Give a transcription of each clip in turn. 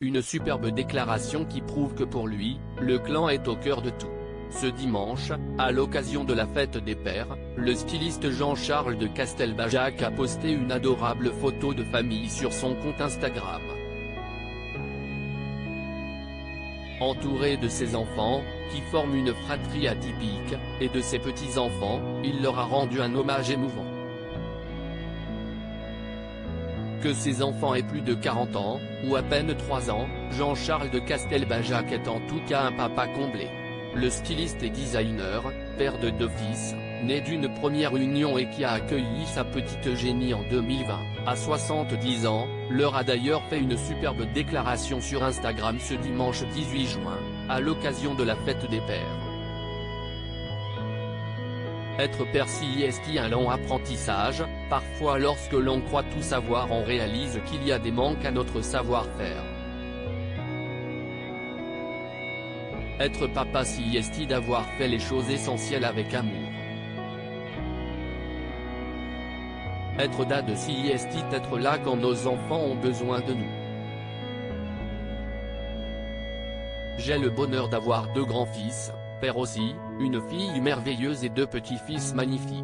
une superbe déclaration qui prouve que pour lui, le clan est au cœur de tout. Ce dimanche, à l'occasion de la fête des pères, le styliste Jean-Charles de Castelbajac a posté une adorable photo de famille sur son compte Instagram. Entouré de ses enfants, qui forment une fratrie atypique, et de ses petits-enfants, il leur a rendu un hommage émouvant. Que ses enfants aient plus de 40 ans, ou à peine 3 ans, Jean-Charles de Castelbajac est en tout cas un papa comblé. Le styliste et designer, père de 2 fils, né d'une première union et qui a accueilli sa petite Eugénie en 2020, à 70 ans, leur a d'ailleurs fait une superbe déclaration sur Instagram ce dimanche 18 juin, à l'occasion de la fête des pères. Être père c'est un long apprentissage, parfois lorsque l'on croit tout savoir on réalise qu'il y a des manques à notre savoir-faire. Être papa c'est d'avoir fait les choses essentielles avec amour. Être dad c'est être là quand nos enfants ont besoin de nous. J'ai le bonheur d'avoir 2 grands-fils, père aussi, une fille merveilleuse et 2 petits-fils magnifiques.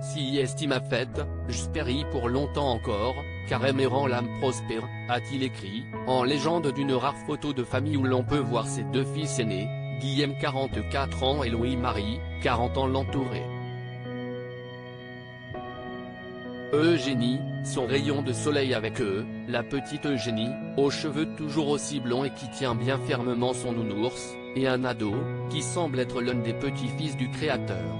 Si ma fête, j'espère pour longtemps encore, car elle me rend l'âme prospère, a-t-il écrit, en légende d'une rare photo de famille où l'on peut voir ses 2 fils aînés, Guillaume 44 ans et Louis-Marie, 40 ans l'entouraient. Eugénie, son rayon de soleil avec eux, la petite Eugénie, aux cheveux toujours aussi blonds et qui tient bien fermement son nounours, et un ado, qui semble être l'un des petits-fils du créateur.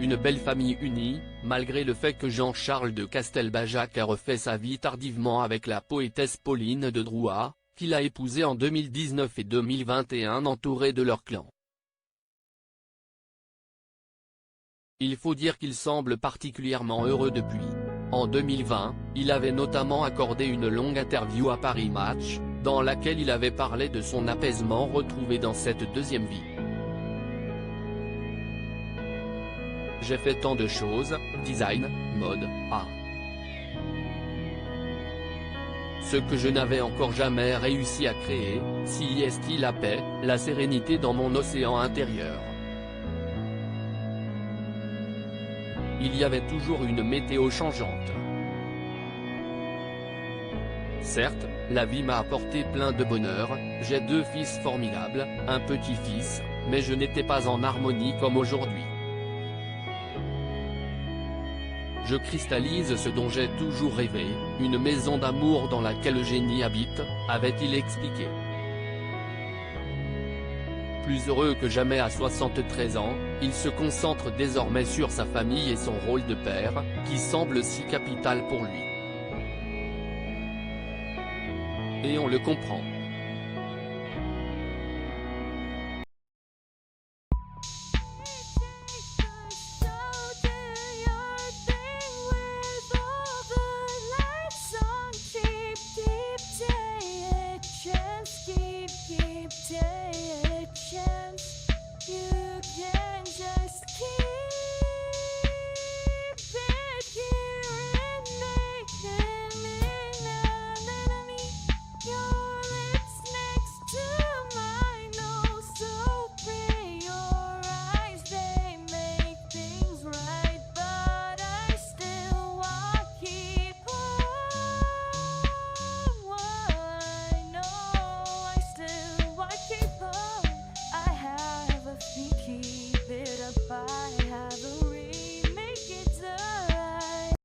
Une belle famille unie, malgré le fait que Jean-Charles de Castelbajac a refait sa vie tardivement avec la poétesse Pauline de Drouat, qu'il a épousée en 2019 et 2021 entouré de leur clan. Il faut dire qu'il semble particulièrement heureux depuis. En 2020, il avait notamment accordé une longue interview à Paris Match, dans laquelle il avait parlé de son apaisement retrouvé dans cette deuxième vie. J'ai fait tant de choses, design, mode, art. Ce que je n'avais encore jamais réussi à créer, c'est la paix, la sérénité dans mon océan intérieur. Il y avait toujours une météo changeante. Certes, la vie m'a apporté plein de bonheur, j'ai 2 fils formidables, un petit-fils, mais je n'étais pas en harmonie comme aujourd'hui. Je cristallise ce dont j'ai toujours rêvé, une maison d'amour dans laquelle Eugénie habite, avait-il expliqué. Plus heureux que jamais à 73 ans, il se concentre désormais sur sa famille et son rôle de père, qui semble si capital pour lui. Et on le comprend. You can